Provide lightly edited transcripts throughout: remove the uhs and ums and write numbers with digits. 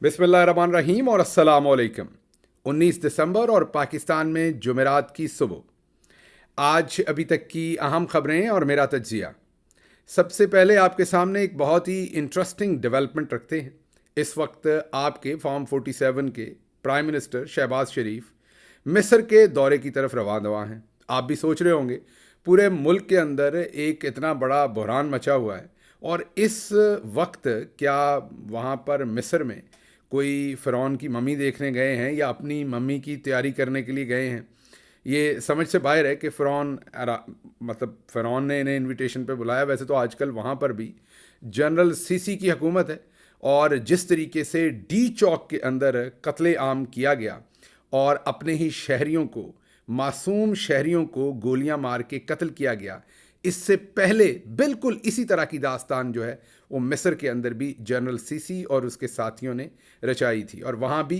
बिस्मिल्लाहिर्रहमानिर्रहीम और अस्सलाम वालेकुम। 19 दिसंबर और पाकिस्तान में जुमेरात की सुबह। आज अभी तक की अहम खबरें और मेरा तज्जिया। सबसे पहले आपके सामने एक बहुत ही इंटरेस्टिंग डेवलपमेंट रखते हैं। इस वक्त आपके फॉर्म 47 के प्राइम मिनिस्टर शहबाज शरीफ मिस्र के दौरे की तरफ रवाना हैं। आप भी सोच रहे होंगे पूरे मुल्क के अंदर एक इतना बड़ा बहरान मचा हुआ है और इस वक्त क्या वहाँ पर मिस्र में कोई फ़िरौन की मम्मी देखने गए हैं या अपनी मम्मी की तैयारी करने के लिए गए हैं। ये समझ से बाहर है कि मतलब फ़िरौन ने इन्हें इनविटेशन पे बुलाया। वैसे तो आजकल वहाँ पर भी जनरल सीसी की हुकूमत है और जिस तरीके से डी चौक के अंदर कत्ले आम किया गया और अपने ही शहरियों को, मासूम शहरियों को गोलियां मार के कत्ल किया गया, इससे पहले बिल्कुल इसी तरह की दास्तान जो है वो मिस्र के अंदर भी जनरल सीसी और उसके साथियों ने रचाई थी। और वहाँ भी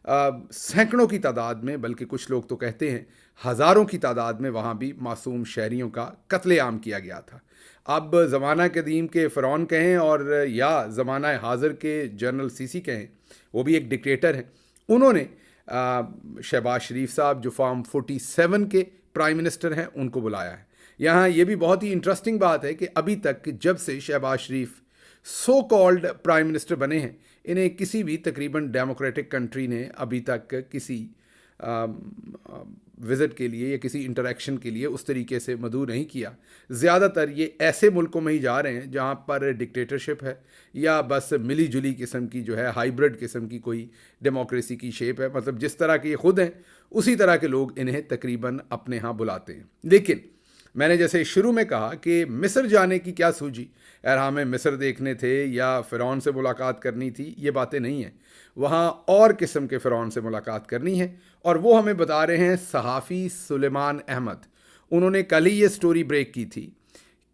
सैकड़ों की तादाद में, बल्कि कुछ लोग तो कहते हैं हज़ारों की तादाद में, वहाँ भी मासूम शहरियों का कत्लेआम किया गया था। अब ज़माना कदीम के फ़िरौन कहें और या ज़माना हाज़िर के जनरल सीसी कहें, वो भी एक डिक्टेटर हैं। उन्होंने शहबाज शरीफ साहब जो फॉर्म 47 के प्राइम मिनिस्टर हैं उनको बुलाया है। यहाँ ये भी बहुत ही इंटरेस्टिंग बात है कि अभी तक जब से शहबाज शरीफ सो कॉल्ड प्राइम मिनिस्टर बने हैं, इन्हें किसी भी तकरीबन डेमोक्रेटिक कंट्री ने अभी तक किसी विज़िट के लिए या किसी इंटरेक्शन के लिए उस तरीके से मदऊ नहीं किया। ज़्यादातर ये ऐसे मुल्कों में ही जा रहे हैं जहाँ पर डिक्टेटरशिप है या बस मिली जुली किस्म की जो है हाइब्रिड किस्म की कोई डेमोक्रेसी की शेप है। मतलब जिस तरह के ये खुद हैं उसी तरह के लोग इन्हें तकरीबन अपने यहाँ बुलाते हैं। लेकिन मैंने जैसे शुरू में कहा कि मिस्र जाने की क्या सूझी, यार हमें मिस्र देखने थे या फ़िरौन से मुलाकात करनी थी, ये बातें नहीं हैं। वहाँ और किस्म के फ़िरौन से मुलाकात करनी है और वो हमें बता रहे हैं सहाफ़ी सुलेमान अहमद। उन्होंने कल ही ये स्टोरी ब्रेक की थी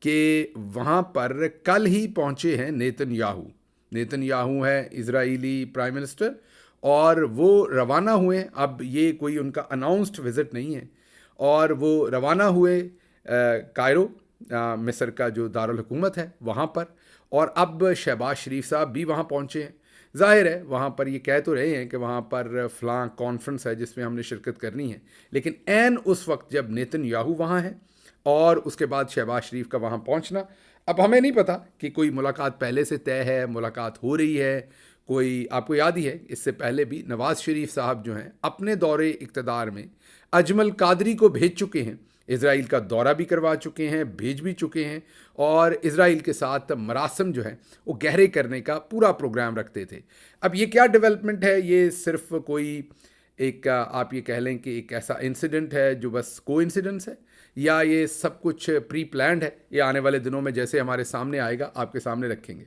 कि वहाँ पर कल ही पहुँचे हैं नेतन्याहू। नेतन्याहू है इज़राइली प्राइम मिनिस्टर और वो रवाना हुए। अब ये कोई उनका अनाउंस्ड विज़िट नहीं है और वो रवाना हुए कायरो, मिस्र का जो दारुल हुकूमत है वहाँ पर। और अब शहबाज शरीफ साहब भी वहाँ पहुँचे हैं। ज़ाहिर है वहाँ पर ये कह तो रहे हैं कि वहाँ पर फ़लाँ कॉन्फ्रेंस है जिसमें हमने शिरकत करनी है, लेकिन ऐन उस वक्त जब नेतन्याहू वहाँ है और उसके बाद शहबाज शरीफ का वहाँ पहुँचना, अब हमें नहीं पता कि कोई मुलाकात पहले से तय है, मुलाकात हो रही है कोई। आपको याद ही है इससे पहले भी नवाज़ शरीफ साहब जो हैं अपने दौरे इक़्तिदार में अजमल कादरी को भेज चुके हैं, इज़राइल का दौरा भी करवा चुके हैं, भेज भी चुके हैं और इज़राइल के साथ मरासम जो है वो गहरे करने का पूरा प्रोग्राम रखते थे। अब ये क्या डेवलपमेंट है, ये सिर्फ कोई एक आप ये कह लें कि एक ऐसा इंसिडेंट है जो बस कोइंसिडेंस है या ये सब कुछ प्री प्लान्ड है, ये आने वाले दिनों में जैसे हमारे सामने आएगा आपके सामने रखेंगे।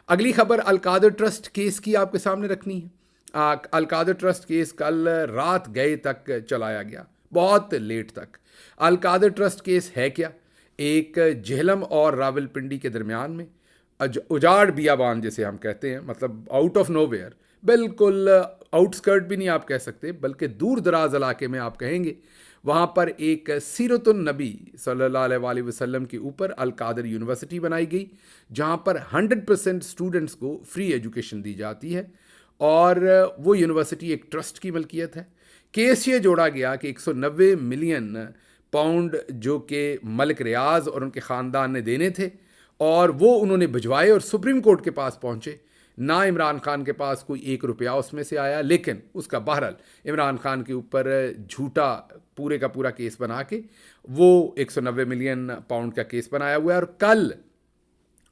अगली खबर अल-कादर ट्रस्ट केस की आपके सामने रखनी है। अल-कादर ट्रस्ट केस कल रात गए तक चलाया गया, बहुत लेट तक। अल-कादर ट्रस्ट केस है क्या? एक जेहलम और रावलपिंडी के दरमियान में उजाड़ बियाबान जिसे हम कहते हैं, मतलब आउट ऑफ नोवेयर, बिल्कुल आउटस्कर्ट भी नहीं आप कह सकते बल्कि दूर दराज इलाके में आप कहेंगे, वहाँ पर एक सीरतुन नबी सल्लल्लाहु अलैहि वसल्लम के ऊपर अल-कादर यूनिवर्सिटी बनाई गई जहाँ पर 100% स्टूडेंट्स को फ्री एजुकेशन दी जाती है और वो यूनिवर्सिटी एक ट्रस्ट की मलकियत है। केस ये जोड़ा गया कि 190 मिलियन पाउंड जो कि मलिक रियाज और उनके ख़ानदान ने देने थे और वो उन्होंने भिजवाए और सुप्रीम कोर्ट के पास पहुँचे। ना इमरान खान के पास कोई 1 रुपया उसमें से आया, लेकिन उसका बहरहाल इमरान खान के ऊपर झूठा पूरे का पूरा केस बना के वो 190 मिलियन पाउंड का केस बनाया हुआ है। और कल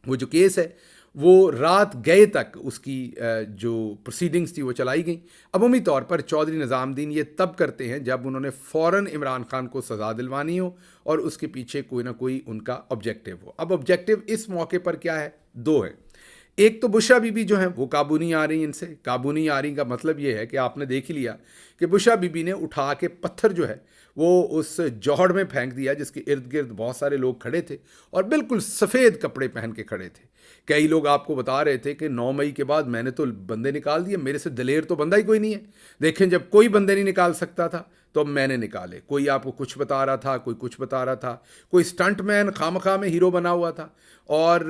वो जो केस है वो रात गए तक उसकी जो प्रोसीडिंग्स थी वो चलाई गई। अमूमी तौर पर चौधरी निज़ामुद्दीन ये तब करते हैं जब उन्होंने फ़ौरन इमरान खान को सज़ा दिलवानी हो और उसके पीछे कोई ना कोई उनका ऑब्जेक्टिव हो। अब ऑब्जेक्टिव इस मौके पर क्या है? 2 है। एक तो बुशरा बीबी जो है वो काबू नहीं आ रही, इनसे काबू नहीं आ रही का मतलब ये है कि आपने देख ही लिया कि बुशरा बीबी ने उठा के पत्थर जो है वो उस जौहड़ में फेंक दिया जिसके इर्द गिर्द बहुत सारे लोग खड़े थे और बिल्कुल सफ़ेद कपड़े पहन के खड़े थे। कई लोग आपको बता रहे थे कि 9 मई के बाद मैंने तो बंदे निकाल दिए, मेरे से दलेर तो बंदा ही कोई नहीं है। देखें, जब कोई बंदे नहीं निकाल सकता था तो अब मैंने निकाले। कोई आपको कुछ बता रहा था, कोई कुछ बता रहा था, कोई स्टंटमैन खामखा में हीरो बना हुआ था, और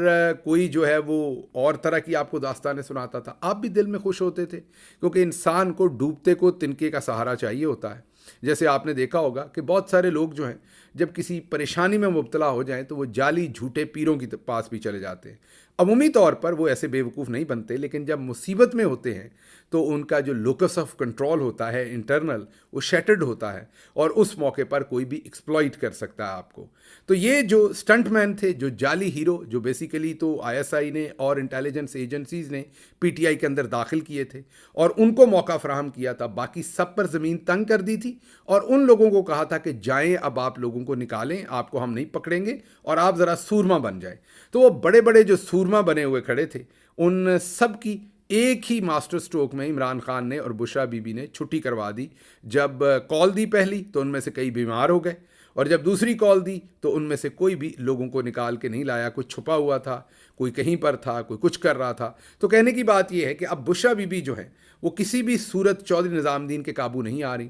कोई जो है वो और तरह की आपको दास्तानें सुनाता था। आप भी दिल में खुश होते थे, क्योंकि इंसान को डूबते को तिनके का सहारा चाहिए होता है। जैसे आपने देखा होगा कि बहुत सारे लोग जो हैं, जब किसी परेशानी में मुब्तला हो जाएं तो वो जाली झूठे पीरों के पास भी चले जाते हैं। अमूमी तौर पर वो ऐसे बेवकूफ़ नहीं बनते, लेकिन जब मुसीबत में होते हैं तो उनका जो लोकस ऑफ कंट्रोल होता है इंटरनल, वो शैटर्ड होता है, और उस मौके पर कोई भी एक्सप्लॉइट कर सकता है आपको। तो ये जो स्टंटमैन थे, जो जाली हीरो, जो बेसिकली तो आईएसआई ने और इंटेलिजेंस एजेंसीज ने पीटीआई के अंदर दाखिल किए थे और उनको मौका फराहम किया था, बाकी सब पर ज़मीन तंग कर दी थी और उन लोगों को कहा था कि जाएं, अब आप लोगों को निकालें, आपको हम नहीं पकड़ेंगे और आप ज़रा सूरमा बन जाएं। तो वो बड़े बड़े जो सूरमा बने हुए खड़े थे, उन सब की एक ही मास्टर स्ट्रोक में इमरान खान ने और बुशरा बीबी ने छुट्टी करवा दी। जब कॉल दी पहली तो उनमें से कई बीमार हो गए, और जब दूसरी कॉल दी तो उनमें से कोई भी लोगों को निकाल के नहीं लाया। कोई छुपा हुआ था, कोई कहीं पर था, कोई कुछ कर रहा था। तो कहने की बात यह है कि अब बुशरा बीबी जो है वो किसी भी सूरत चौधरी निज़ामुद्दीन के काबू नहीं आ रही,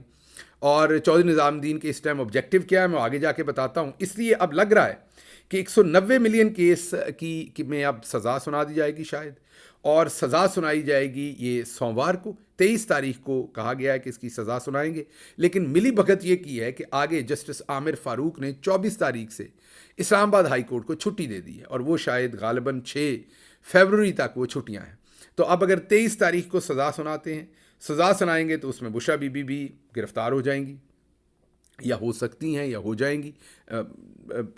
और चौधरी निज़ामुद्दीन के इस टाइम ऑब्जेक्टिव क्या है मैं आगे जाके बताता हूँ। इसलिए अब लग रहा है कि 190 मिलियन केस की में अब सज़ा सुना दी जाएगी शायद, और सज़ा सुनाई जाएगी ये सोमवार को 23 तारीख को कहा गया है कि इसकी सज़ा सुनाएंगे। लेकिन मिली भगत ये की है कि आगे जस्टिस आमिर फ़ारूक ने 24 तारीख से इस्लामाबाद हाई कोर्ट को छुट्टी दे दी है, और वो शायद गालिबन 6 फरवरी तक वो छुट्टियां हैं। तो अब अगर 23 तारीख को सज़ा सुनाते हैं, सज़ा सुनाएंगे, तो उसमें बुशरा बीबी भी गिरफ़्तार हो जाएंगी, या हो सकती हैं या हो जाएंगी।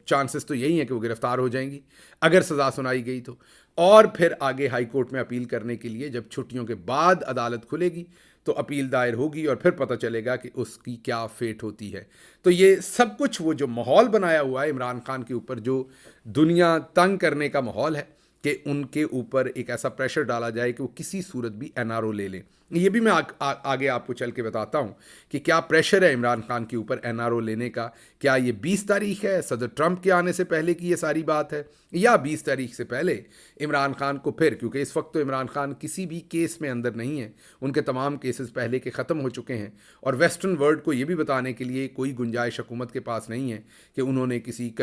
चांसेस तो यही हैं कि वो गिरफ़्तार हो जाएंगी अगर सज़ा सुनाई गई तो। और फिर आगे हाई कोर्ट में अपील करने के लिए जब छुट्टियों के बाद अदालत खुलेगी तो अपील दायर होगी, और फिर पता चलेगा कि उसकी क्या फेट होती है। तो ये सब कुछ वो जो माहौल बनाया हुआ है इमरान खान के ऊपर, जो दुनिया तंग करने का माहौल है कि उनके ऊपर एक ऐसा प्रेशर डाला जाए कि वो किसी सूरत भी एनआरओ ले लें। ये भी मैं आगे आपको चल के बताता हूँ कि क्या प्रेशर है इमरान खान के ऊपर एनआरओ लेने का। क्या ये 20 तारीख है, सदर ट्रंप के आने से पहले की ये सारी बात है, या 20 तारीख से पहले इमरान खान को फिर, क्योंकि इस वक्त तो इमरान खान किसी भी केस में अंदर नहीं है, उनके तमाम केसेस पहले के ख़त्म हो चुके हैं, और वेस्टर्न वर्ल्ड को ये भी बताने के लिए कोई गुंजाइश हुकूमत के पास नहीं है कि उन्होंने किसी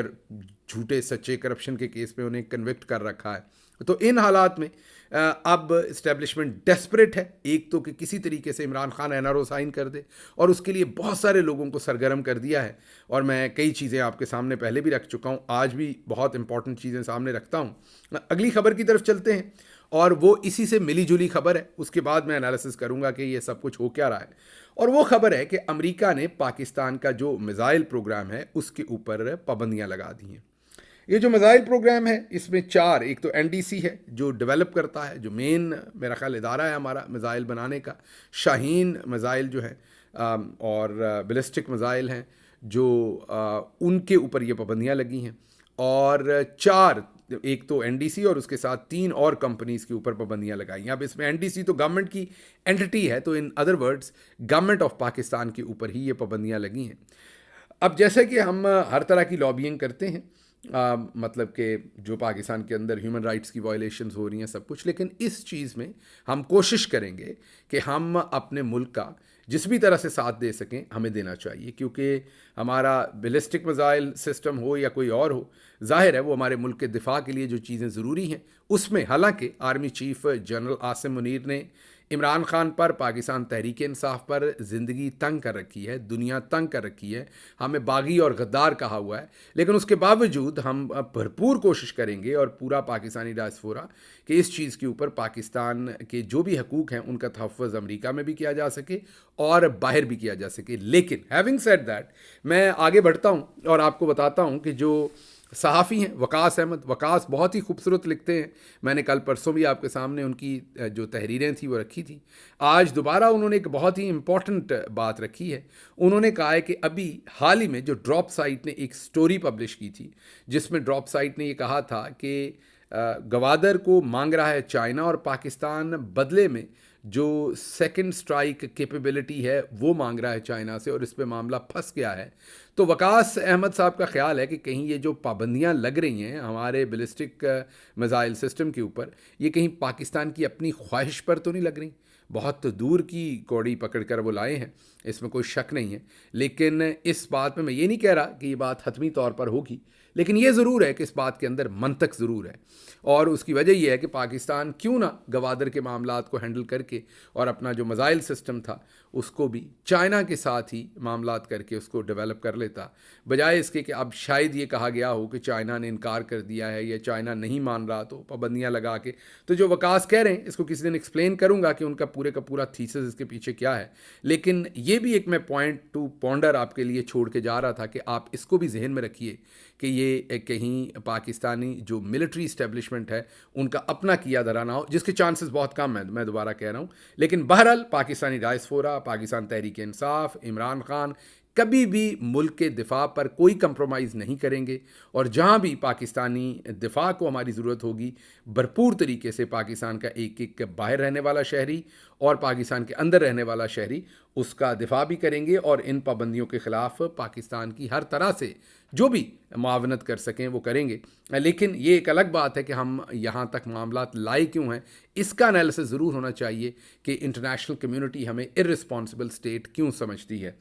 झूठे सच्चे करप्शन के केस में उन्हें कन्विक्ट कर रखा है। तो इन हालात में अब इस्टेब्लिशमेंट डेस्परेट है, एक तो कि किसी तरीके से इमरान खान एनआरओ साइन कर दे, और उसके लिए बहुत सारे लोगों को सरगर्म कर दिया है। और मैं कई चीज़ें आपके सामने पहले भी रख चुका हूँ, आज भी बहुत इंपॉर्टेंट चीज़ें सामने रखता हूँ। अगली खबर की तरफ चलते हैं, और वो इसी से मिली जुली खबर है, उसके बाद मैं एनालिसिस करूँगा कि ये सब कुछ हो क्या रहा है। और वो खबर है कि अमेरिका ने पाकिस्तान का जो मिसाइल प्रोग्राम है उसके ऊपर पाबंदियाँ लगा दी हैं। ये जो मिसाइल प्रोग्राम है इसमें 4, एक तो एनडीसी है जो डेवलप करता है, जो मेन मेरा ख्याल इदारा है हमारा मिसाइल बनाने का, शाहीन मिसाइल जो है, और बैलिस्टिक मिसाइल हैं जो उनके ऊपर ये पाबंदियाँ लगी हैं। और 4, एक तो एनडीसी और उसके साथ 3 और कंपनीज़ के ऊपर पाबंदियाँ लगाई हैं। अब इसमें एनडीसी तो गवर्नमेंट की एंटिटी है, तो in other words government of Pakistan के ऊपर ही ये पाबंदियाँ लगी हैं। अब जैसे कि हम हर तरह की लॉबिंग करते हैं, मतलब कि जो पाकिस्तान के अंदर ह्यूमन राइट्स की वायलेशंस हो रही हैं सब कुछ, लेकिन इस चीज़ में हम कोशिश करेंगे कि हम अपने मुल्क का जिस भी तरह से साथ दे सकें हमें देना चाहिए, क्योंकि हमारा बैलिस्टिक मिसाइल सिस्टम हो या कोई और हो, जाहिर है वो हमारे मुल्क के दिफा के लिए जो चीज़ें ज़रूरी हैं उसमें, हालांकि army chief general Asim Munir ने इमरान खान पर, पाकिस्तान तहरीक इंसाफ पर ज़िंदगी तंग कर रखी है, दुनिया तंग कर रखी है, हमें बागी और गद्दार कहा हुआ है, लेकिन उसके बावजूद हम भरपूर कोशिश करेंगे और पूरा पाकिस्तानी डायस्पोरा कि इस चीज़ के ऊपर पाकिस्तान के जो भी हकूक़ हैं उनका तहफ़्फ़ुज़ अमेरिका में भी किया जा सके और बाहर भी किया जा सके। लेकिन हैविंग सेड दैट, मैं आगे बढ़ता हूँ और आपको बताता हूँ कि जो सहाफ़ी हैं वकास अहमद, वकास बहुत ही खूबसूरत लिखते हैं। मैंने कल परसों भी आपके सामने उनकी जो तहरीरें थी वो रखी थी। आज दोबारा उन्होंने एक बहुत ही इम्पॉर्टेंट बात रखी है। उन्होंने कहा है कि अभी हाल ही में जो ड्रॉप साइट ने एक स्टोरी पब्लिश की थी, जिसमें ड्रॉप साइट ने ये कहा था कि गवादर को मांग रहा है चाइना और पाकिस्तान बदले में जो सेकंड स्ट्राइक कैपेबिलिटी है वो मांग रहा है चाइना से, और इस पे मामला फंस गया है। तो वकास अहमद साहब का ख्याल है कि कहीं ये जो पाबंदियां लग रही हैं हमारे बैलिस्टिक मिसाइल सिस्टम के ऊपर, ये कहीं पाकिस्तान की अपनी ख्वाहिश पर तो नहीं लग रही। बहुत दूर की कौड़ी पकड़ कर वो लाए हैं, इसमें कोई शक नहीं है। लेकिन इस बात में मैं ये नहीं कह रहा कि ये बात हतमी तौर पर होगी, लेकिन ये ज़रूर है कि इस बात के अंदर मंतक ज़रूर है। और उसकी वजह यह है कि पाकिस्तान क्यों ना गवादर के मामलात को हैंडल करके और अपना जो मिसाइल सिस्टम था उसको भी चाइना के साथ ही मामलात करके उसको डेवलप कर लेता, बजाय इसके कि अब शायद ये कहा गया हो कि चाइना ने इनकार कर दिया है या चाइना नहीं मान रहा तो पाबंदियाँ लगा के। तो जो वकास कह रहे हैं इसको किसी दिन एक्सप्लेन करूँगा कि उनका पूरे का पूरा थीसिस इसके पीछे क्या है। लेकिन ये भी एक मैं पॉइंट टू पॉन्डर आपके लिए छोड़ के जा रहा था कि आप इसको भी जहन में रखिए कि ये कहीं पाकिस्तानी जो मिलिट्री इस्टेब्लिशमेंट है उनका अपना किया धरा ना हो, जिसके चांसेस बहुत कम है, मैं दोबारा कह रहा हूँ। लेकिन बहरहाल पाकिस्तानी डायस्पोरा, पाकिस्तान तहरीक इंसाफ, इमरान खान कभी भी मुल्क के दिफा पर कोई कंप्रोमाइज़ नहीं करेंगे, और जहाँ भी पाकिस्तानी दिफा को हमारी ज़रूरत होगी भरपूर तरीके से पाकिस्तान का एक एक बाहर रहने वाला शहरी और पाकिस्तान के अंदर रहने वाला शहरी उसका दिफा भी करेंगे, और इन पाबंदियों के ख़िलाफ़ पाकिस्तान की हर तरह से जो भी मुआवनत कर सकें वो करेंगे। लेकिन ये एक अलग बात है कि हम यहाँ तक मामलात लाए क्यों हैं, इसका एनालिसिस ज़रूर होना चाहिए कि इंटरनेशनल कम्युनिटी हमें इर्रिस्पॉन्सिबल स्टेट क्यों समझती है।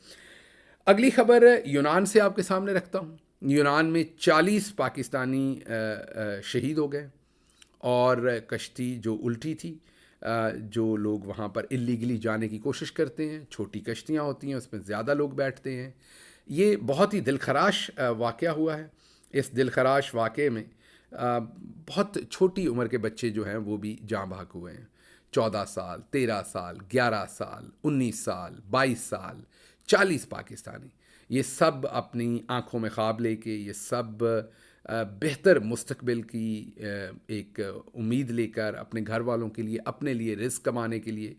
अगली खबर यूनान से आपके सामने रखता हूँ। यूनान में 40 पाकिस्तानी शहीद हो गए, और कश्ती जो उल्टी थी, जो लोग वहाँ पर इलीगली जाने की कोशिश करते हैं, छोटी कश्तियाँ होती हैं उसमें ज़्यादा लोग बैठते हैं। ये बहुत ही दिलखराश वाक़या हुआ है। इस दिलखराश वाक़े में बहुत छोटी उम्र के बच्चे जो हैं वो भी जाँ बहक हुए हैं। 14 साल, 13 साल, 11 साल, 19 साल, 22 साल, 40 पाकिस्तानी, ये सब अपनी आँखों में ख्वाब लेके, ये सब बेहतर मुस्तकबिल की एक उम्मीद लेकर अपने घर वालों के लिए, अपने लिए रिस्क कमाने के लिए,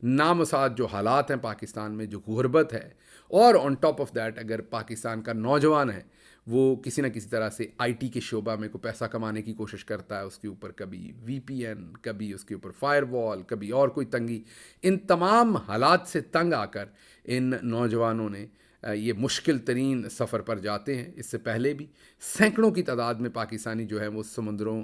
नामसाद जो हालात हैं पाकिस्तान में, जो गुर्बत है, और ऑन टॉप ऑफ दैट अगर पाकिस्तान का नौजवान है वो किसी न किसी तरह से आईटी के शोबा में को पैसा कमाने की कोशिश करता है, उसके ऊपर कभी वीपीएन, कभी उसके ऊपर फायरवॉल, कभी और कोई तंगी, इन तमाम हालात से तंग आकर इन नौजवानों ने ये मुश्किल तरीन सफ़र पर जाते हैं। इससे पहले भी सैकड़ों की तादाद में पाकिस्तानी जो है वो समुंदरों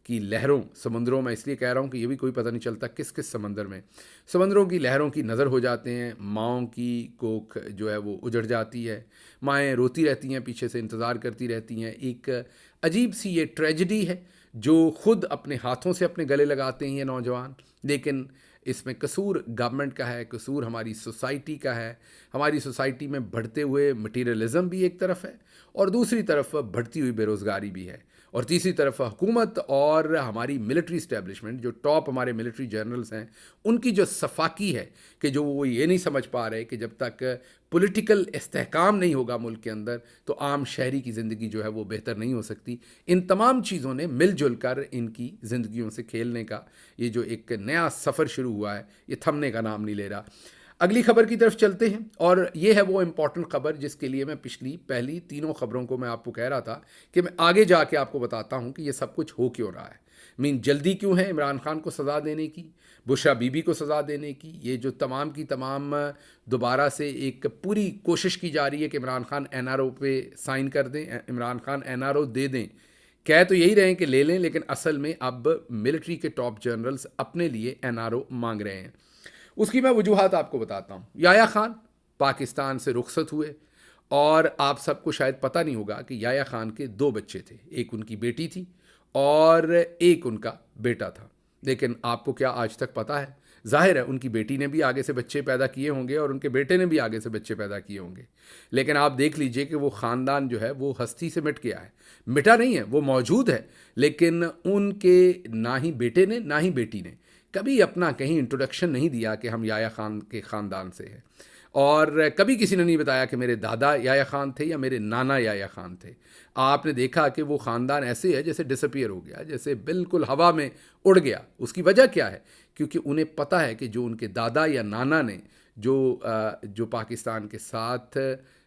की लहरों, समुंदरों में इसलिए कह रहा हूँ कि ये भी कोई पता नहीं चलता किस किस समंदर में, समुंदरों की लहरों की नज़र हो जाते हैं। माँओं की कोख जो है वो उजड़ जाती है, माएँ रोती रहती हैं, पीछे से इंतज़ार करती रहती हैं। एक अजीब सी ये ट्रेजेडी है जो ख़ुद अपने हाथों से अपने गले लगाते हैं ये नौजवान। लेकिन इसमें कसूर गवर्नमेंट का है, कसूर हमारी सोसाइटी का है। हमारी सोसाइटी में बढ़ते हुए मटीरियलिज़म भी एक तरफ है, और दूसरी तरफ बढ़ती हुई बेरोज़गारी भी है, और तीसरी तरफ हुकूमत और हमारी मिलिट्री इस्टेब्लिशमेंट, जो टॉप हमारे मिलिट्री जनरल्स हैं, उनकी जो सफाकी है कि जो वो ये नहीं समझ पा रहे कि जब तक पॉलिटिकल इस्तेहकाम नहीं होगा मुल्क के अंदर तो आम शहरी की ज़िंदगी जो है वो बेहतर नहीं हो सकती। इन तमाम चीज़ों ने मिलजुल कर इनकी ज़िंदगियों से खेलने का ये जो एक नया सफ़र शुरू हुआ है ये थमने का नाम नहीं ले रहा। अगली खबर की तरफ चलते हैं, और ये है वो इम्पॉर्टेंट खबर जिसके लिए मैं पहली तीनों खबरों को मैं आपको कह रहा था कि मैं आगे जाके आपको बताता हूँ कि ये सब कुछ हो क्यों रहा है। जल्दी क्यों है इमरान खान को सज़ा देने की, बुशरा बीबी को सज़ा देने की, ये जो तमाम की तमाम दोबारा से एक पूरी कोशिश की जा रही है कि इमरान खान एनआरओ पे साइन कर दें, इमरान खान एनआरओ दे दें। कह तो यही रहे हैं कि ले लें, लेकिन असल में अब मिलिट्री के टॉप जनरल्स अपने लिए एनआरओ मांग रहे हैं। उसकी मैं वजूहात आपको बताता हूँ। याया खान पाकिस्तान से रुखसत हुए, और आप सबको शायद पता नहीं होगा कि याया खान के 2 बच्चे थे, एक उनकी बेटी थी और एक उनका बेटा था। लेकिन आपको क्या आज तक पता है? जाहिर है उनकी बेटी ने भी आगे से बच्चे पैदा किए होंगे और उनके बेटे ने भी आगे से बच्चे पैदा किए होंगे, लेकिन आप देख लीजिए कि वो ख़ानदान जो है वो हस्ती से मिट गया है। मिटा नहीं है, वो मौजूद है, लेकिन उनके ना ही बेटे ने ना ही बेटी ने कभी अपना कहीं इंट्रोडक्शन नहीं दिया कि हम याया खान के ख़ानदान से हैं, और कभी किसी ने नहीं बताया कि मेरे दादा याया खान थे या मेरे नाना याया खान थे। आपने देखा कि वो ख़ानदान ऐसे है जैसे डिसअपीयर हो गया, जैसे बिल्कुल हवा में उड़ गया। उसकी वजह क्या है? क्योंकि उन्हें पता है कि जो उनके दादा या नाना ने जो पाकिस्तान के साथ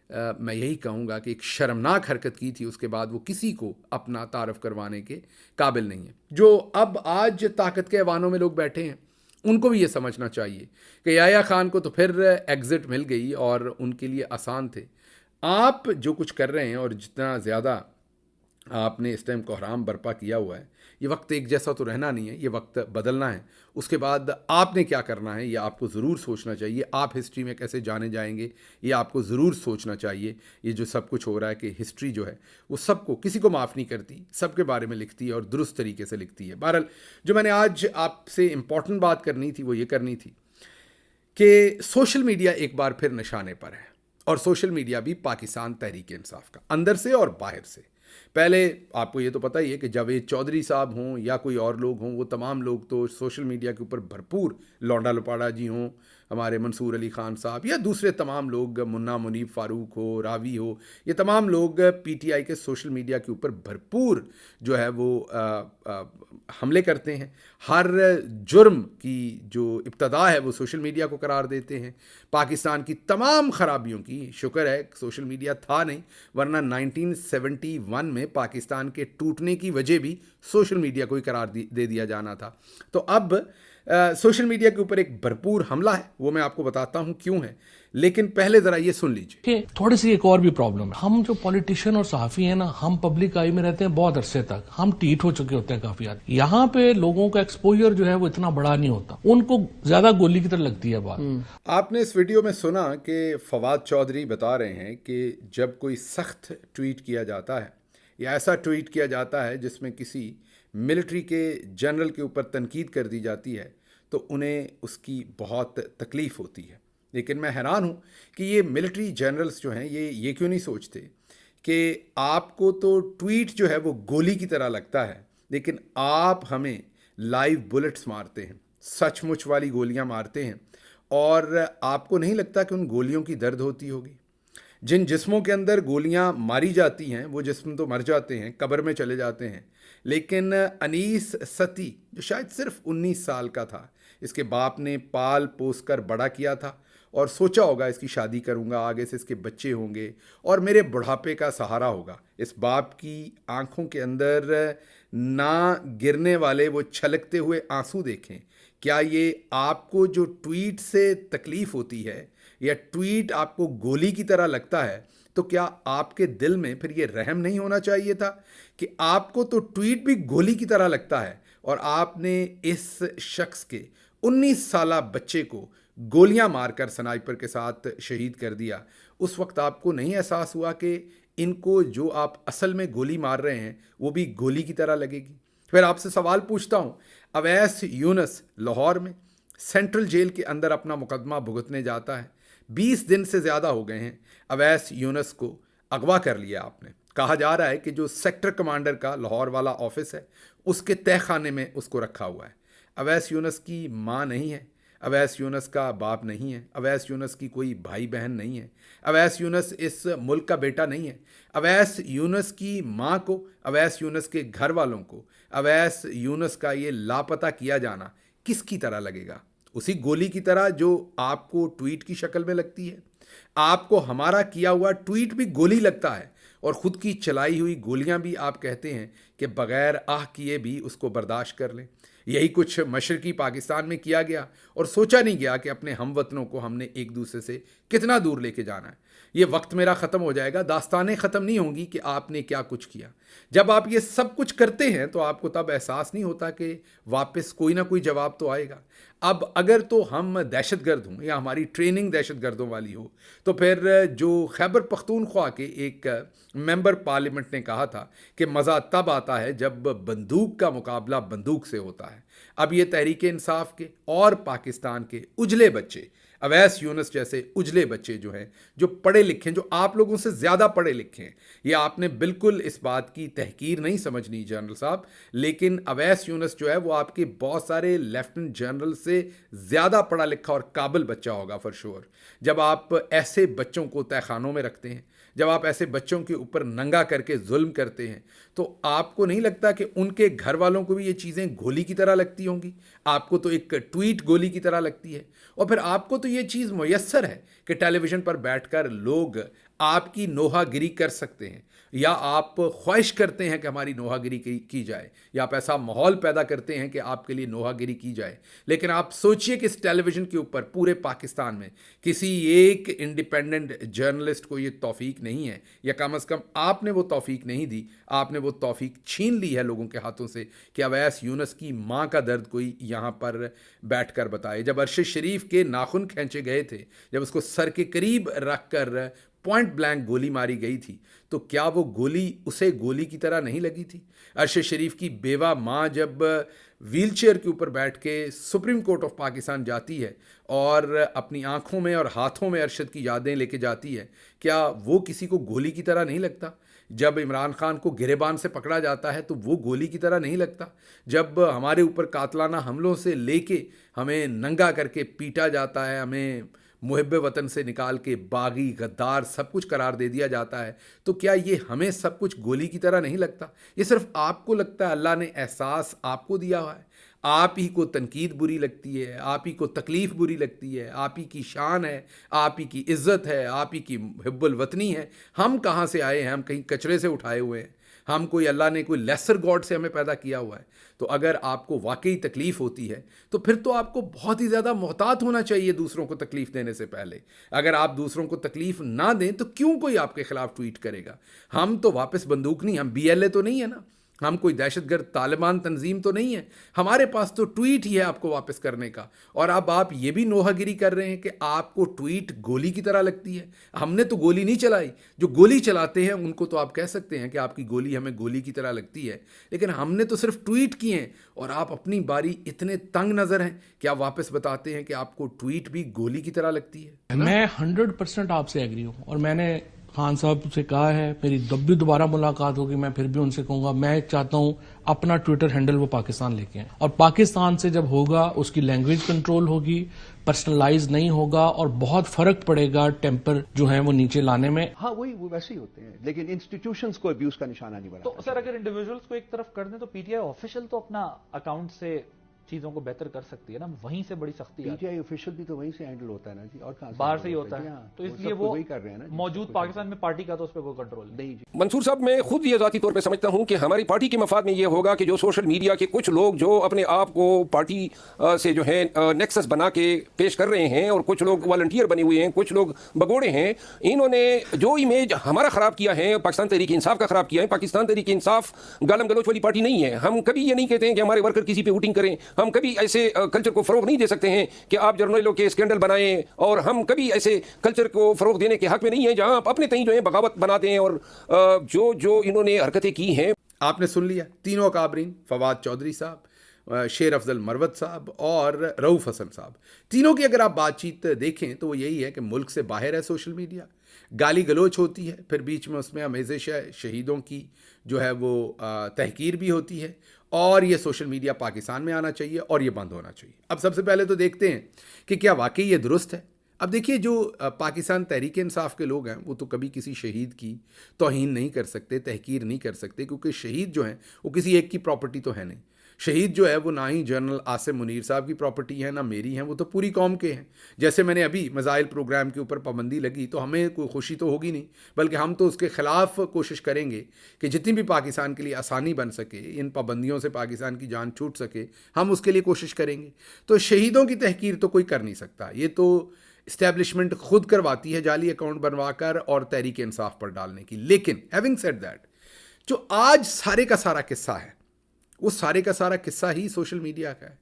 मैं यही कहूँगा कि एक शर्मनाक हरकत की थी, उसके बाद वो किसी को अपना तारफ़ करवाने के काबिल नहीं है। जो अब आज ताकत के ऐवानों में लोग बैठे हैं उनको भी ये समझना चाहिए कि याया खान को तो फिर एग्ज़िट मिल गई और उनके लिए आसान थे। आप जो कुछ कर रहे हैं और जितना ज़्यादा आपने इस टाइम कोहराम बर्पा किया हुआ है, ये वक्त एक जैसा तो रहना नहीं है, ये वक्त बदलना है। उसके बाद आपने क्या करना है ये आपको ज़रूर सोचना चाहिए। आप हिस्ट्री में कैसे जाने जाएंगे ये आपको ज़रूर सोचना चाहिए। ये जो सब कुछ हो रहा है कि हिस्ट्री जो है वो सबको, किसी को माफ़ नहीं करती, सबके बारे में लिखती है और दुरुस्त तरीके से लिखती है। बहरहाल, जो मैंने आज आपसे इम्पॉर्टेंट बात करनी थी वो ये करनी थी कि सोशल मीडिया एक बार फिर निशाने पर है, और सोशल मीडिया भी पाकिस्तान तहरीक इंसाफ का, अंदर से और बाहर से। पहले आपको ये तो पता ही है कि जावेद चौधरी साहब हों या कोई और लोग हों, वो तमाम लोग तो सोशल मीडिया के ऊपर भरपूर, लौंडा लपाड़ा जी हों, हमारे मंसूर अली ख़ान साहब या दूसरे तमाम लोग, मुन्ना मुनीब फ़ारूक हो, रावी हो, ये तमाम लोग पीटीआई के सोशल मीडिया के ऊपर भरपूर जो है वो हमले करते हैं। हर जुर्म की जो इब्तदा है वो सोशल मीडिया को करार देते हैं। पाकिस्तान की तमाम ख़राबियों की शुक्र है सोशल मीडिया था नहीं, वरना 1971 में पाकिस्तान के टूटने की वजह भी सोशल मीडिया को ही करार दे दिया जाना था। तो अब सोशल मीडिया के ऊपर एक भरपूर हमला है, वो मैं आपको बताता हूं क्यों है, लेकिन पहले ज़रा ये सुन लीजिए कि थोड़ी सी एक और भी प्रॉब्लम है। हम जो पॉलिटिशियन और सहाफ़ी हैं ना, हम पब्लिक आई में रहते हैं बहुत अरसे तक, हम टीट हो चुके होते हैं काफी याद। यहाँ पे लोगों का एक्सपोजर जो है वो इतना बड़ा नहीं होता, उनको ज्यादा गोली की तरह लगती है बात। आपने इस वीडियो में सुना कि फवाद चौधरी बता रहे हैं कि जब कोई सख्त ट्वीट किया जाता है या ऐसा ट्वीट किया जाता है जिसमें किसी मिलिट्री के जनरल के ऊपर तनकीद कर दी जाती है तो उन्हें उसकी बहुत तकलीफ़ होती है। लेकिन मैं हैरान हूँ कि ये मिलिट्री जनरल्स जो हैं ये क्यों नहीं सोचते कि आपको तो ट्वीट जो है वो गोली की तरह लगता है, लेकिन आप हमें लाइव बुलेट्स मारते हैं, सचमुच वाली गोलियां मारते हैं, और आपको नहीं लगता कि उन गोलियों की दर्द होती होगी। जिन जिस्मों के अंदर गोलियां मारी जाती हैं वो जिस्म तो मर जाते हैं, कब्र में चले जाते हैं, लेकिन अनीस सती जो शायद सिर्फ 19 साल का था, इसके बाप ने पाल पोस कर बड़ा किया था और सोचा होगा इसकी शादी करूंगा, आगे से इसके बच्चे होंगे और मेरे बुढ़ापे का सहारा होगा। इस बाप की आंखों के अंदर ना गिरने वाले वो छलकते हुए आंसू देखें। क्या ये आपको जो ट्वीट से तकलीफ़ होती है या ट्वीट आपको गोली की तरह लगता है, तो क्या आपके दिल में फिर ये रहम नहीं होना चाहिए था कि आपको तो ट्वीट भी गोली की तरह लगता है और आपने इस शख्स के 19 साला बच्चे को गोलियां मारकर स्नाइपर के साथ शहीद कर दिया। उस वक्त आपको नहीं एहसास हुआ कि इनको जो आप असल में गोली मार रहे हैं वो भी गोली की तरह लगेगी? फिर आपसे सवाल पूछता हूँ, अवैस यूनुस लाहौर में सेंट्रल जेल के अंदर अपना मुकदमा भुगतने जाता है। 20 दिन से ज़्यादा हो गए हैं अवैस यूनुस को अगवा कर लिया आपने। कहा जा रहा है कि जो सेक्टर कमांडर का लाहौर वाला ऑफिस है उसके तहखाने में उसको रखा हुआ है। अवैस यूनुस की माँ नहीं है, अवैस यूनुस का बाप नहीं है, अवैस यूनुस की कोई भाई बहन नहीं है, अवैस यूनुस इस मुल्क का बेटा नहीं है। अवैस यूनुस की माँ को, अवैस यूनुस के घर वालों को अवैस यूनुस का ये लापता किया जाना किसकी तरह लगेगा? उसी गोली की तरह जो आपको ट्वीट की शक्ल में लगती है। आपको हमारा किया हुआ ट्वीट भी गोली लगता है और ख़ुद की चलाई हुई गोलियां भी आप कहते हैं कि बग़ैर आह किए भी उसको बर्दाश्त कर लें। यही कुछ मशरकी पाकिस्तान में किया गया और सोचा नहीं गया कि अपने हमवतनों को हमने एक दूसरे से कितना दूर लेके जाना है। ये वक्त मेरा ख़त्म हो जाएगा, दास्तानें ख़त्म नहीं होंगी कि आपने क्या कुछ किया। जब आप ये सब कुछ करते हैं तो आपको तब एहसास नहीं होता कि वापस कोई ना कोई जवाब तो आएगा। अब अगर तो हम दहशतगर्द हों या हमारी ट्रेनिंग दहशतगर्दों वाली हो, तो फिर जो खैबर पख्तूनख्वा के एक मेंबर पार्लियामेंट ने कहा था कि मज़ा तब आता है जब बंदूक का मुकाबला बंदूक से होता है। अब ये तहरीक इंसाफ के और पाकिस्तान के उजले बच्चे, अवैस यूनुस जैसे उजले बच्चे जो हैं, जो पढ़े लिखे हैं, जो आप लोगों से ज़्यादा पढ़े लिखे हैं, ये आपने बिल्कुल इस बात की तहकीर नहीं समझनी जनरल साहब, लेकिन अवैस यूनुस जो है वो आपके बहुत सारे लेफ्टिनेंट जनरल से ज़्यादा पढ़ा लिखा और काबिल बच्चा होगा फॉर श्योर। जब आप ऐसे बच्चों को तहखानों में रखते हैं, जब आप ऐसे बच्चों के ऊपर नंगा करके जुल्म करते हैं, तो आपको नहीं लगता कि उनके घर वालों को भी ये चीज़ें गोली की तरह लगती होंगी? आपको तो एक ट्वीट गोली की तरह लगती है, और फिर आपको तो ये चीज़ मुयस्सर है कि टेलीविज़न पर बैठकर लोग आपकी नोहागिरी कर सकते हैं, या आप ख्वाहिश करते हैं कि हमारी नोहागिरी की जाए, या आप ऐसा माहौल पैदा करते हैं कि आपके लिए नोहागिरी की जाए। लेकिन आप सोचिए कि इस टेलीविज़न के ऊपर पूरे पाकिस्तान में किसी एक इंडिपेंडेंट जर्नलिस्ट को ये तौफीक नहीं है, या कम से कम आपने वो तौफीक नहीं दी, आपने वो तौफीक छीन ली है लोगों के हाथों से कि अवैस यूनुस की माँ का दर्द कोई यहाँ पर बैठकर बताए। जब अरशद शरीफ के नाखून खींचे गए थे, जब उसको सर के करीब रख कर पॉइंट ब्लैंक गोली मारी गई थी, तो क्या वो गोली उसे गोली की तरह नहीं लगी थी? अरशद शरीफ की बेवा माँ जब व्हीलचेयर के ऊपर बैठ के सुप्रीम कोर्ट ऑफ पाकिस्तान जाती है और अपनी आंखों में और हाथों में अरशद की यादें लेके जाती है, क्या वो किसी को गोली की तरह नहीं लगता? जब इमरान खान को गिरेबान से पकड़ा जाता है तो वो गोली की तरह नहीं लगता? जब हमारे ऊपर कातलाना हमलों से लेके हमें नंगा करके पीटा जाता है, हमें मुहिब वतन से निकाल के बागी गद्दार सब कुछ करार दे दिया जाता है, तो क्या ये हमें सब कुछ गोली की तरह नहीं लगता? ये सिर्फ आपको लगता है, अल्लाह ने एहसास आपको दिया हुआ है, आप ही को तनकीद बुरी लगती है, आप ही को तकलीफ़ बुरी लगती है, आप ही की शान है, आप ही की इज़्ज़त है, आप ही की हिब्बुल वतनी है। हम कहाँ से आए हैं? हम कहीं कचरे से उठाए हुए हैं? हम कोई, अल्लाह ने कोई लेसर गॉड से हमें पैदा किया हुआ है? तो अगर आपको वाकई तकलीफ़ होती है तो फिर तो आपको बहुत ही ज़्यादा मोहतात होना चाहिए दूसरों को तकलीफ़ देने से पहले। अगर आप दूसरों को तकलीफ़ ना दें तो क्यों कोई आपके ख़िलाफ़ ट्वीट करेगा? हम तो वापस बंदूक नहीं, हम BLA तो नहीं है ना, हम कोई दहशतगर्द तालिबान तंजीम तो नहीं है, हमारे पास तो ट्वीट ही है आपको वापस करने का। और अब आप ये भी नोहागिरी कर रहे हैं कि आपको ट्वीट गोली की तरह लगती है। हमने तो गोली नहीं चलाई, जो गोली चलाते हैं उनको तो आप कह सकते हैं कि आपकी गोली हमें गोली की तरह लगती है, लेकिन हमने तो सिर्फ ट्वीट किए हैं, और आप अपनी बारी इतने तंग नज़र हैं कि आप वापस बताते हैं कि आपको ट्वीट भी गोली की तरह लगती है। मैं 100% आपसे एग्री हूँ, और मैंने खान साहब से कहा है, मेरी जब भी दोबारा मुलाकात होगी मैं फिर भी उनसे कहूंगा, मैं चाहता हूं अपना ट्विटर हैंडल वो पाकिस्तान लेके आए, और पाकिस्तान से जब होगा उसकी लैंग्वेज कंट्रोल होगी, पर्सनलाइज नहीं होगा, और बहुत फर्क पड़ेगा टेम्पर जो है वो नीचे लाने में। हाँ, वो वैसे ही होते हैं, लेकिन इंस्टीट्यूशंस को अब्यूज का निशाना नहीं बना। तो सर, अगर इंडिविजुअल्स को एक तरफ कर दें तो PTI ऑफिशियल तो अपना अकाउंट से चीजों को बेहतर कर सकती है ना, वहीं से बड़ी सख्ती है। PTI ऑफिशियल भी तो वहीं से हैंडल होता है ना जी, और कहां से बाहर से ही होता है, तो इसलिए वो वही कर रहे हैं ना। मौजूद पाकिस्तान में पार्टी का तो उस पर कोई कंट्रोल नहीं जी। मंसूर साहब, मैं खुद ये जाती तौर पे समझता हूं कि हमारी पार्टी के मफाद में ये होगा कि जो सोशल मीडिया के कुछ लोग जो अपने आप को पार्टी से जो है नेक्सस बना के पेश कर रहे हैं, और कुछ लोग वॉलंटियर बने हुए हैं, कुछ लोग भगोड़े हैं, इन्होंने जो इमेज हमारा खराब किया है, पाकिस्तान तहरीक इंसाफ का खराब किया है। पाकिस्तान तहरीक इंसाफ गालम गलोच वाली पार्टी नहीं है। हम कभी ये नहीं कहते हैं कि हमारे वर्कर किसी पे वोटिंग करें, हम कभी ऐसे कल्चर को फरोग नहीं दे सकते हैं कि आप जर्नलों के स्कैंडल बनाएं, और हम कभी ऐसे कल्चर को फरोग देने के हक में नहीं है जहां आप अपने तई जो है बगावत बनाते हैं, और जो जो इन्होंने हरकतें की हैं। आपने सुन लिया, तीनों अकाबरीन, फवाद चौधरी साहब, शेर अफजल मरवत साहब और रऊफ़ हसन साहब, तीनों की अगर आप बातचीत देखें तो वो यही है कि मुल्क से बाहर है सोशल मीडिया, गाली गलोच होती है, फिर बीच में उसमें आमेज़िश है शहीदों की जो है वो तहकीर भी होती है, और ये सोशल मीडिया पाकिस्तान में आना चाहिए और ये बंद होना चाहिए। अब सबसे पहले तो देखते हैं कि क्या वाकई ये दुरुस्त है। अब देखिए, जो पाकिस्तान तहरीक इंसाफ के लोग हैं वो तो कभी किसी शहीद की तौहीन नहीं कर सकते, तहकीर नहीं कर सकते, क्योंकि शहीद जो हैं वो किसी एक की प्रॉपर्टी तो है नहीं। शहीद जो है वो ना ही जनरल आसिम मुनीर साहब की प्रॉपर्टी है, ना मेरी हैं, वो तो पूरी कौम के हैं। जैसे मैंने अभी मज़ाइल प्रोग्राम के ऊपर पाबंदी लगी तो हमें कोई खुशी तो होगी नहीं, बल्कि हम तो उसके ख़िलाफ़ कोशिश करेंगे कि जितनी भी पाकिस्तान के लिए आसानी बन सके, इन पाबंदियों से पाकिस्तान की जान छूट सके, हम उसके लिए कोशिश करेंगे। तो शहीदों की तहकीर तो कोई कर नहीं सकता, ये तो इस्टेब्लिशमेंट खुद करवाती है जाली अकाउंट बनवाकर और तहरीक इंसाफ पर डालने की। लेकिन हैविंग सेड दैट, जो आज सारे का सारा किस्सा है वो सारे का सारा किस्सा ही सोशल मीडिया का है।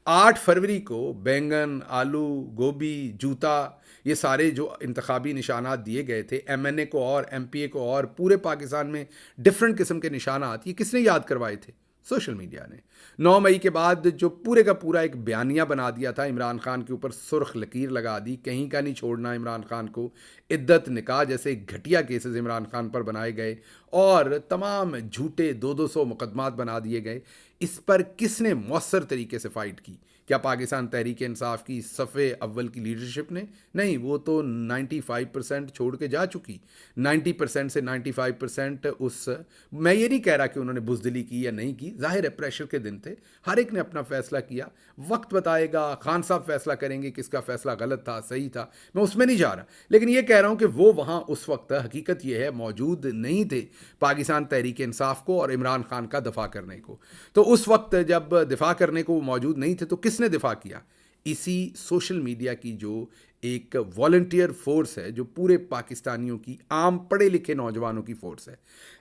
8 फरवरी को बैंगन, आलू, गोभी, जूता, ये सारे जो इंतखाबी निशानात दिए गए थे, MNA को और MPA को और पूरे पाकिस्तान में डिफरेंट किस्म के निशानात, ये किसने याद करवाए थे? सोशल मीडिया ने। 9 मई के बाद जो पूरे का पूरा एक बयानिया बना दिया था, इमरान खान के ऊपर सुर्ख लकीर लगा दी, कहीं का नहीं छोड़ना इमरान खान को, इद्दत निकाह जैसे घटिया केसेस इमरान खान पर बनाए गए, और तमाम झूठे 200 मुकदमात बना दिए गए। इस पर किसने मौसर तरीके से फ़ाइट की क्या पाकिस्तान तहरीक इंसाफ की सफ़े अव्वल की लीडरशिप ने? नहीं, वो तो 95% छोड़ के जा चुकी। 90% से 95% उस, मैं ये नहीं कह रहा कि उन्होंने बुज़दिली की या नहीं की, जाहिर है प्रेशर के दिन थे, हर एक ने अपना फ़ैसला किया, वक्त बताएगा, खान साहब फैसला करेंगे किसका फ़ैसला गलत था सही था, मैं उसमें नहीं जा रहा। लेकिन ये कह रहा हूँ कि वो वहाँ उस वक्त हकीकत ये है मौजूद नहीं थे पाकिस्तान तहरीक इंसाफ को और इमरान खान का दफा करने को। तो उस वक्त जब दिफा करने को वो मौजूद नहीं थे तो किसने दिफा किया? इसी सोशल मीडिया की जो एक वॉलंटियर फोर्स है, जो पूरे पाकिस्तानियों की आम पढ़े लिखे नौजवानों की फोर्स है।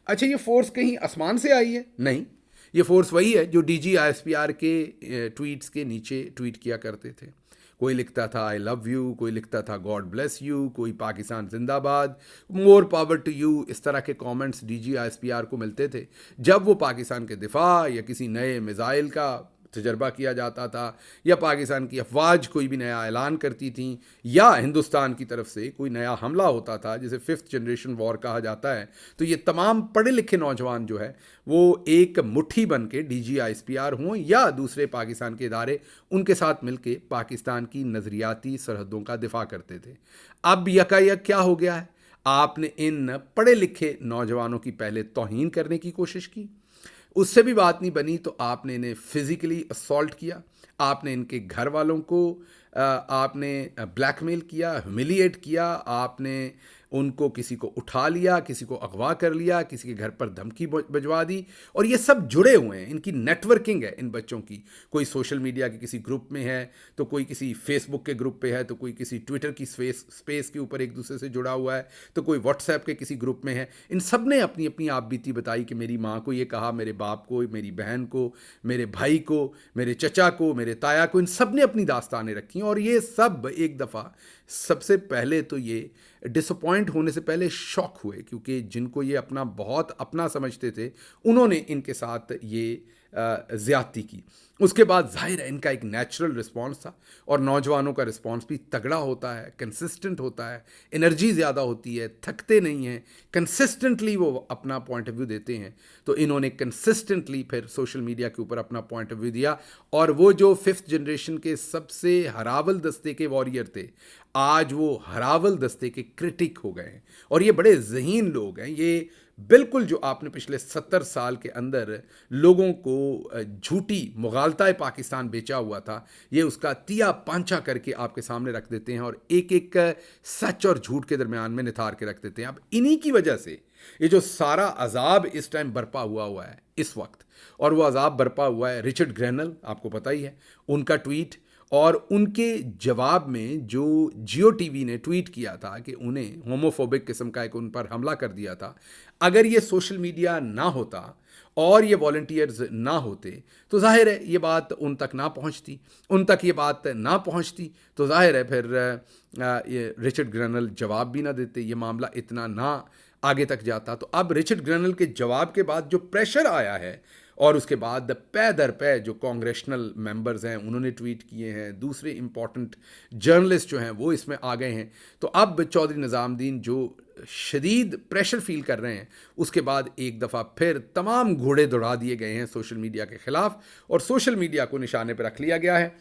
अच्छा, ये फोर्स कहीं आसमान से आई है? नहीं, ये फोर्स वही है जो DGISPR के ट्वीट्स के नीचे ट्वीट किया करते थे। कोई लिखता था आई लव यू, कोई लिखता था गॉड ब्लेस यू, कोई पाकिस्तान जिंदाबाद, मोर पावर टू यू, इस तरह के कमेंट्स DGISPR को मिलते थे जब वो पाकिस्तान के दिफा या किसी नए मिसाइल का तजर्बा किया जाता था, या पाकिस्तान की अफवाज कोई भी नया ऐलान करती थी, या हिंदुस्तान की तरफ से कोई नया हमला होता था जिसे 5th जनरेशन वॉर कहा जाता है। तो ये तमाम पढ़े लिखे नौजवान जो है वो एक मुट्ठी बन के DGISPR हों या दूसरे पाकिस्तान के इदारे, उनके साथ मिलके पाकिस्तान की नज़रियाती सरहदों का दिफा करते थे। अब यकायक क्या हो गया है? आपने इन पढ़े लिखे नौजवानों की पहले तौहीन करने की कोशिश की, उससे भी बात नहीं बनी तो आपने इन्हें फिजिकली असॉल्ट किया, आपने इनके घर वालों को आपने ब्लैकमेल किया, ह्यूमिलिएट किया, आपने उनको किसी को उठा लिया, किसी को अगवा कर लिया, किसी के घर पर धमकी भिजवा दी। और ये सब जुड़े हुए हैं, इनकी नेटवर्किंग है इन बच्चों की। कोई सोशल मीडिया के किसी ग्रुप में है, तो कोई किसी फेसबुक के ग्रुप पे है, तो कोई किसी ट्विटर की स्पेस के ऊपर एक दूसरे से जुड़ा हुआ है, तो कोई व्हाट्सएप के किसी ग्रुप में है। इन सब ने अपनी अपनी आप बीती बताई कि मेरी माँ को ये कहा, मेरे बाप को, मेरी बहन को, मेरे भाई को, मेरे चचा को, मेरे ताया को, इन सब ने अपनी दास्तानें रखी। और ये सब एक दफ़ा सबसे पहले तो ये डिसअपॉइंट होने से पहले शॉक हुए, क्योंकि जिनको ये अपना बहुत अपना समझते थे उन्होंने इनके साथ ये ज़्यादती की। उसके बाद जाहिर है इनका एक नेचुरल रिस्पांस था, और नौजवानों का रिस्पांस भी तगड़ा होता है, कंसिस्टेंट होता है, एनर्जी ज़्यादा होती है, थकते नहीं हैं, कंसिस्टेंटली वो अपना पॉइंट ऑफ व्यू देते हैं। तो इन्होंने कंसिस्टेंटली फिर सोशल मीडिया के ऊपर अपना पॉइंट ऑफ व्यू दिया, और वो जो 5th जनरेशन के सबसे हरावल दस्ते के वॉरियर थे, आज वो हरावल दस्ते के क्रिटिक हो गए हैं। और ये बड़े ज़हीन लोग हैं, ये बिल्कुल जो आपने पिछले 70 साल के अंदर लोगों को झूठी मुगालता पाकिस्तान बेचा हुआ था, ये उसका तिया पांचा करके आपके सामने रख देते हैं, और एक एक सच और झूठ के दरमियान में निथार के रख देते हैं। अब इन्हीं की वजह से ये जो सारा अजाब इस टाइम बरपा हुआ है इस वक्त, और वो अजाब बरपा हुआ है रिचर्ड ग्रेनल, आपको पता ही है उनका ट्वीट, और उनके जवाब में जो जियो टीवी ने ट्वीट किया था कि उन्हें होमोफोबिक किस्म का एक उन पर हमला कर दिया था। अगर ये सोशल मीडिया ना होता और ये वॉलंटियर्स ना होते तो जाहिर है ये बात उन तक ना पहुंचती, उन तक ये बात ना पहुंचती तो जाहिर है फिर ये रिचर्ड ग्रेनल जवाब भी ना देते, ये मामला इतना ना आगे तक जाता। तो अब रिचर्ड ग्रेनल के जवाब के बाद जो प्रेशर आया है, और उसके बाद पै दर पै जो कांग्रेशनल मेंबर्स हैं उन्होंने ट्वीट किए हैं, दूसरे इंपॉर्टेंट जर्नलिस्ट जो हैं वो इसमें आ गए हैं, तो अब चौधरी निज़ामुद्दीन जो शदीद प्रेशर फील कर रहे हैं, उसके बाद एक दफ़ा फिर तमाम घोड़े दौड़ा दिए गए हैं सोशल मीडिया के ख़िलाफ़, और सोशल मीडिया को निशाने पर रख लिया गया है।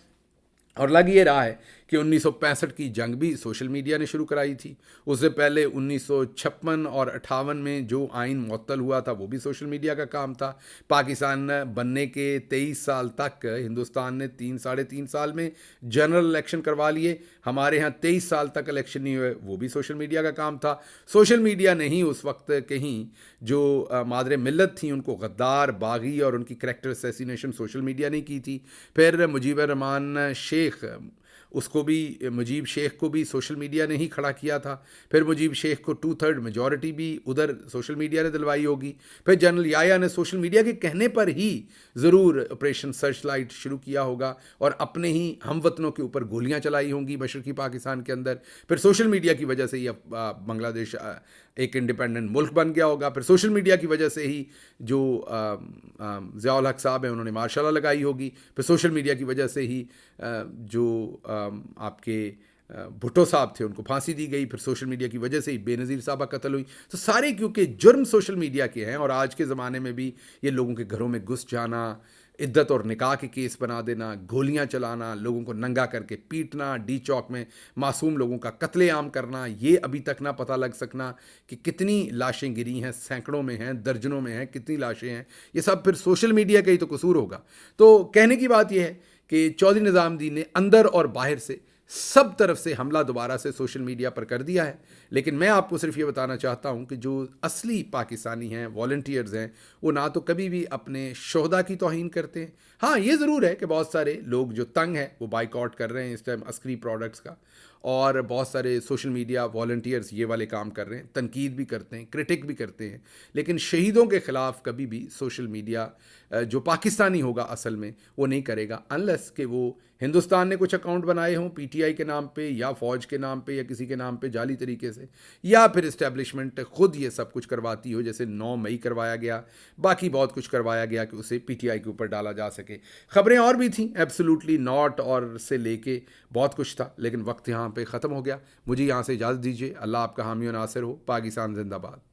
और लग ये रहा है कि 1965 की जंग भी सोशल मीडिया ने शुरू कराई थी, उससे पहले 1956 और 58 में जो आइन मुअत्तल हुआ था वो भी सोशल मीडिया का काम था। पाकिस्तान बनने के 23 साल तक हिंदुस्तान ने 3-3.5 साल में जनरल इलेक्शन करवा लिए, हमारे यहाँ 23 साल तक इलेक्शन नहीं हुए, वो भी सोशल मीडिया का काम था। सोशल मीडिया ने ही उस वक्त कहीं जो मादरे मिल्लत थी उनको गद्दार, बागी और उनकी करैक्टर असैसिनेशन सोशल मीडिया ने की थी। फिर मुजीबर रहमान शेख, उसको भी, मुजीब शेख को भी सोशल मीडिया ने ही खड़ा किया था। फिर मुजीब शेख को 2/3 मेजॉरिटी भी उधर सोशल मीडिया ने दिलवाई होगी। फिर जनरल याया ने सोशल मीडिया के कहने पर ही ज़रूर ऑपरेशन सर्च लाइट शुरू किया होगा और अपने ही हमवतनों के ऊपर गोलियां चलाई होंगी मशरक़ी पाकिस्तान के अंदर। फिर सोशल मीडिया की वजह से ही बांग्लादेश एक इंडिपेंडेंट मुल्क बन गया होगा। फिर सोशल मीडिया की वजह से ही जो ज़ियाउल हक साहब हैं उन्होंने मार्शल लॉ लगाई होगी। फिर सोशल मीडिया की वजह से ही जो आपके भुट्टो साहब थे उनको फांसी दी गई। फिर सोशल मीडिया की वजह से ही बेनज़ीर साहबा कत्ल हुई। तो सारे क्योंकि जुर्म सोशल मीडिया के हैं, और आज के ज़माने में भी ये लोगों के घरों में घुस जाना, इद्दत और निकाह के केस बना देना, गोलियां चलाना, लोगों को नंगा करके पीटना, डी चौक में मासूम लोगों का कत्लेआम करना, ये अभी तक ना पता लग सकना कि कितनी लाशें गिरी हैं, सैकड़ों में हैं, दर्जनों में हैं, कितनी लाशें हैं, ये सब फिर सोशल मीडिया का ही तो कसूर होगा। तो कहने की बात यह है कि चौधरी निज़ामुद्दीन ने अंदर और बाहर से सब तरफ से हमला दोबारा से सोशल मीडिया पर कर दिया है। लेकिन मैं आपको सिर्फ ये बताना चाहता हूँ कि जो असली पाकिस्तानी हैं, वॉलंटियर्स हैं, वो ना तो कभी भी अपने शोहदा की तौहीन करते हैं। हाँ, ये ज़रूर है कि बहुत सारे लोग जो तंग हैं वो बाइकआउट कर रहे हैं इस टाइम अस्करी प्रोडक्ट्स का, और बहुत सारे सोशल मीडिया वॉलंटियर्स ये वाले काम कर रहे हैं, तनकीद भी करते हैं, क्रिटिक भी करते हैं। लेकिन शहीदों के ख़िलाफ़ कभी भी सोशल मीडिया जो पाकिस्तानी होगा असल में वो नहीं करेगा, अनलेस कि वो हिंदुस्तान ने कुछ अकाउंट बनाए हों पीटीआई के नाम पे या फ़ौज के नाम पे या किसी के नाम पे जाली तरीके से, या फिर इस्टेब्लिशमेंट खुद ये सब कुछ करवाती हो, जैसे 9 मई करवाया गया, बाकी बहुत कुछ करवाया गया कि उसे पीटीआई के ऊपर डाला जा सके। ख़बरें और भी थीं, एब्सोल्युटली नॉट और से लेके बहुत कुछ था, लेकिन वक्त यहाँ पे ख़त्म हो गया। मुझे यहाँ से इजाज़त दीजिए। अल्लाह आपका हामी और नासिर हो। पाकिस्तान जिंदाबाद।